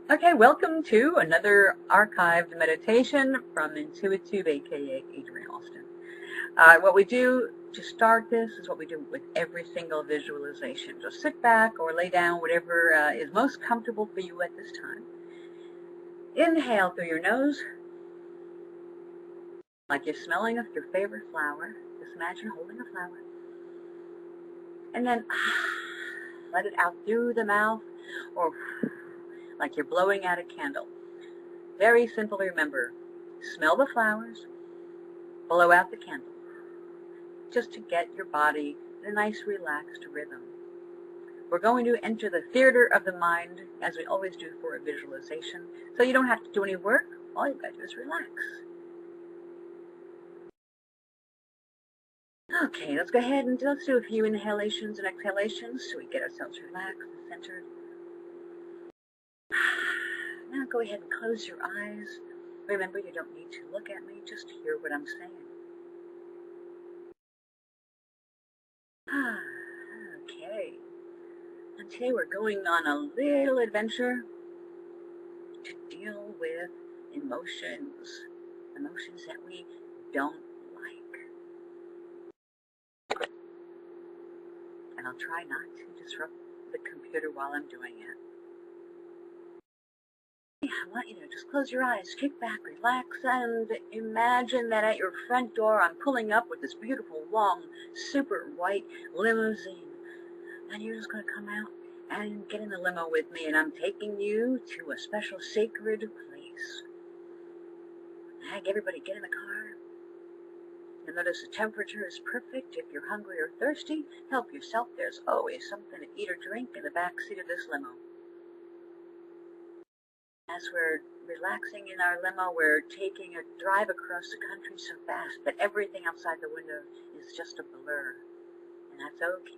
Okay, welcome to another archived meditation from Intuitive, aka Adrienne Austin. What we do to start this is what we do with every single visualization. Just sit back or lay down, whatever is most comfortable for you at this time. Inhale through your nose, like you're smelling of your favorite flower. Just imagine holding a flower. And then let it out through the mouth, or like you're blowing out a candle. Very simple to remember. Smell the flowers, blow out the candle, just to get your body in a nice relaxed rhythm. We're going to enter the theater of the mind, as we always do for a visualization, so you don't have to do any work. All you've got to do is relax. Okay, let's go ahead and let's do a few inhalations and exhalations so we get ourselves relaxed and centered. Now go ahead and close your eyes. Remember, you don't need to look at me, just hear what I'm saying. Okay. And today we're going on a little adventure to deal with emotions that we don't like. And I'll try not to disrupt the computer while I'm doing it. I want you to just close your eyes, kick back, relax, and imagine that at your front door I'm pulling up with this beautiful, long, super white limousine. And you're just going to come out and get in the limo with me, and I'm taking you to a special sacred place. Everybody get in the car. You'll notice the temperature is perfect. If you're hungry or thirsty, help yourself. There's always something to eat or drink in the back seat of this limo. As we're relaxing in our limo, we're taking a drive across the country so fast that everything outside the window is just a blur. And that's okay.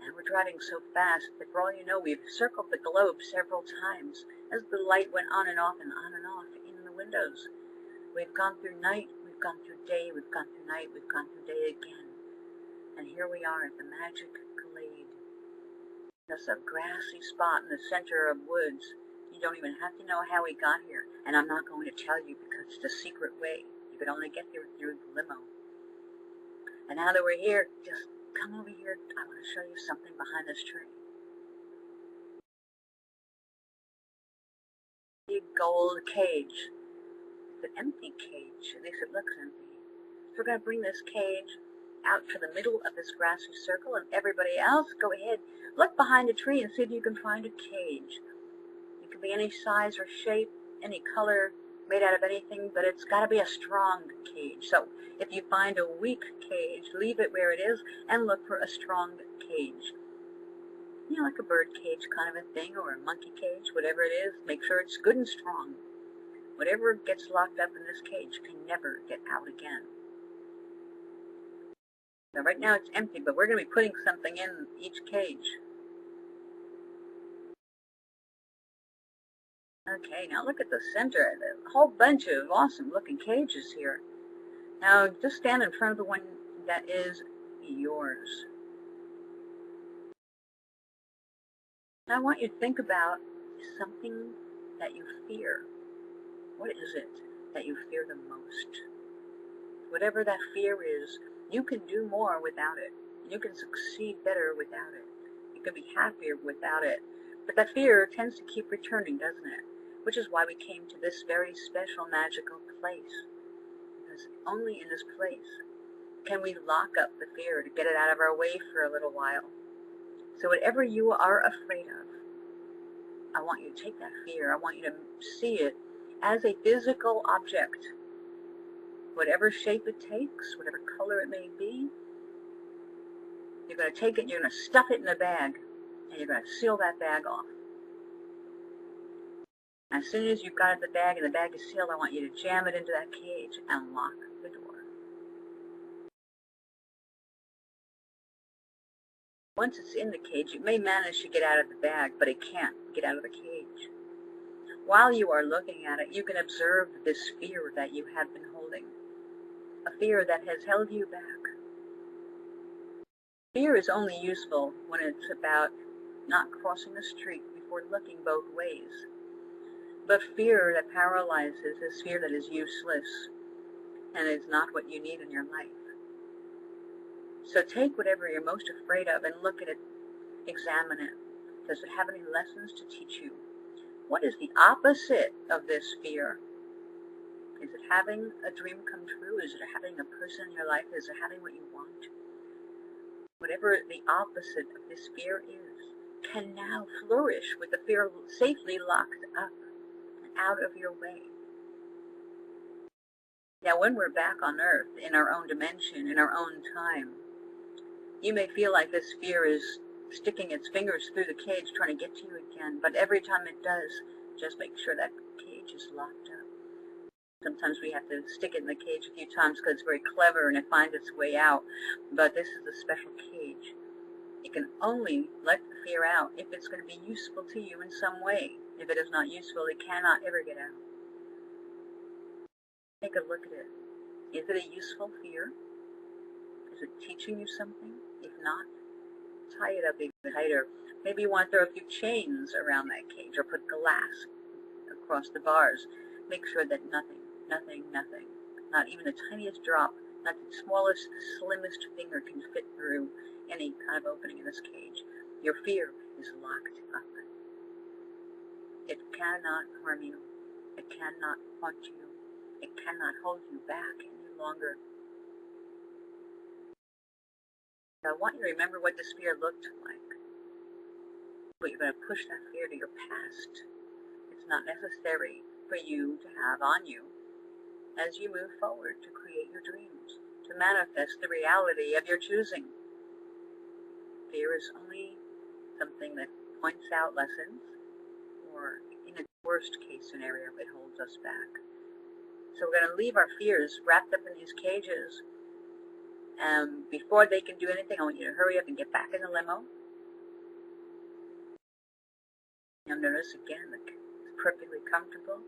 And we're driving so fast that for all you know, we've circled the globe several times as the light went on and off and on and off in the windows. We've gone through night, we've gone through day, we've gone through night, we've gone through day again. And here we are at the magic glade. Just a grassy spot in the center of woods. You don't even have to know how we got here. And I'm not going to tell you because it's a secret way. You could only get there through the limo. And now that we're here, just come over here. I want to show you something behind this tree. Big gold cage. It's an empty cage. At least it looks empty. So we're going to bring this cage out to the middle of this grassy circle, and everybody else, go ahead, look behind a tree and see if you can find a cage. It can be any size or shape, any color, made out of anything, but it's got to be a strong cage. So if you find a weak cage, leave it where it is and look for a strong cage. You know, like a bird cage kind of a thing, or a monkey cage, whatever it is, make sure it's good and strong. Whatever gets locked up in this cage can never get out again. Now right now it's empty, but we're going to be putting something in each cage. Okay, now look at the center. A whole bunch of awesome looking cages here. Now just stand in front of the one that is yours. Now I want you to think about something that you fear. What is it that you fear the most? Whatever that fear is, you can do more without it. You can succeed better without it. You can be happier without it. But that fear tends to keep returning, doesn't it? Which is why we came to this very special magical place. Because only in this place can we lock up the fear to get it out of our way for a little while. So whatever you are afraid of, I want you to take that fear. I want you to see it as a physical object. Whatever shape it takes, whatever color it may be, you're going to take it, you're going to stuff it in a bag, and you're going to seal that bag off. As soon as you've got it in the bag and the bag is sealed, I want you to jam it into that cage and lock the door. Once it's in the cage, it may manage to get out of the bag, but it can't get out of the cage. While you are looking at it, you can observe this fear that you have been holding, a fear that has held you back. Fear is only useful when it's about not crossing the street before looking both ways. But fear that paralyzes is fear that is useless and is not what you need in your life. So take whatever you're most afraid of and look at it, examine it. Does it have any lessons to teach you? What is the opposite of this fear? Is it having a dream come true? Is it having a person in your life? Is it having what you want? Whatever the opposite of this fear is, can now flourish with the fear safely locked up and out of your way. Now, when we're back on Earth, in our own dimension, in our own time, you may feel like this fear is sticking its fingers through the cage trying to get to you again, but every time it does, just make sure that cage is locked up. Sometimes we have to stick it in the cage a few times because it's very clever and it finds its way out, but this is a special cage. You can only let the fear out if it's going to be useful to you in some way. If it is not useful, it cannot ever get out. Take a look at it. Is it a useful fear? Is it teaching you something? If not, tie it up even tighter. Maybe you want to throw a few chains around that cage or put glass across the bars. Make sure that nothing, not even the tiniest drop, not the smallest, slimmest finger can fit through any kind of opening in this cage. Your fear is locked up. It cannot harm you. It cannot haunt you. It cannot hold you back any longer. I want you to remember what this fear looked like. But you're going to push that fear to your past. It's not necessary for you to have on you as you move forward to create your dreams, to manifest the reality of your choosing. Fear is only something that points out lessons, or in a worst case scenario, it holds us back. So we're going to leave our fears wrapped up in these cages. Before they can do anything, I want you to hurry up and get back in the limo. Now notice again that it's perfectly comfortable.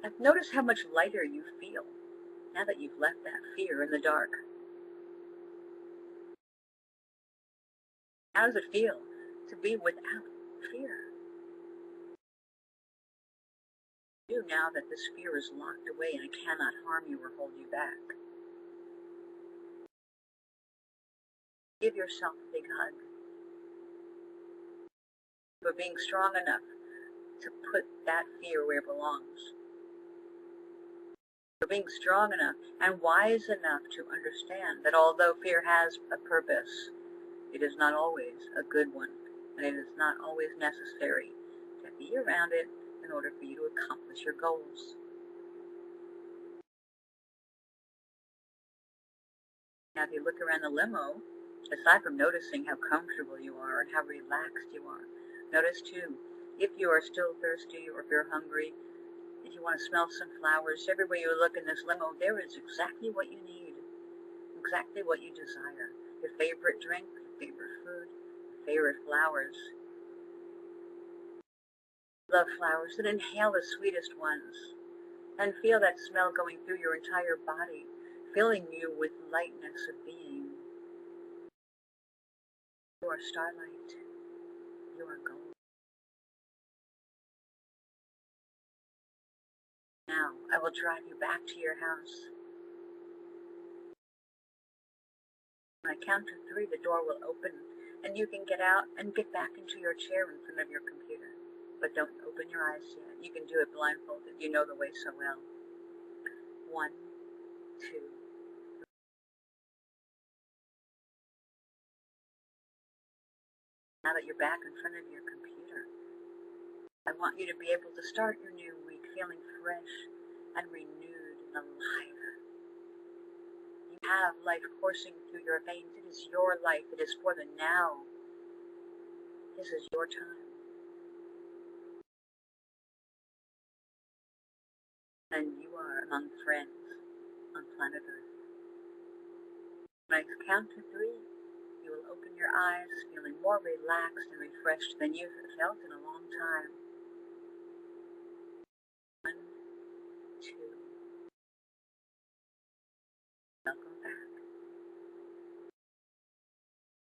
And notice how much lighter you feel now that you've left that fear in the dark. How does it feel to be without fear? You now that this fear is locked away and it cannot harm you or hold you back. Give yourself a big hug for being strong enough to put that fear where it belongs. For being strong enough and wise enough to understand that although fear has a purpose, it is not always a good one, and it is not always necessary to be around it in order for you to accomplish your goals. Now, if you look around the limo, aside from noticing how comfortable you are and how relaxed you are, notice too, if you are still thirsty or if you're hungry, if you want to smell some flowers, everywhere you look in this limo, there is exactly what you need, exactly what you desire. Your favorite drink, your favorite food, your favorite flowers. Love flowers, then inhale the sweetest ones and feel that smell going through your entire body, filling you with lightness of being. You are starlight. You are gold. Now, I will drive you back to your house. When I count to 3, the door will open, and you can get out and get back into your chair in front of your computer. But don't open your eyes yet. You can do it blindfolded. You know the way so well. 1, 2. Now that you're back in front of your computer, I want you to be able to start your new week feeling fresh and renewed and alive. You have life coursing through your veins. It is your life. It is for the now. This is your time. And you are among friends on planet Earth. When I count to 3, you will open your eyes feeling more relaxed and refreshed than you've felt in a long time. 1, 2.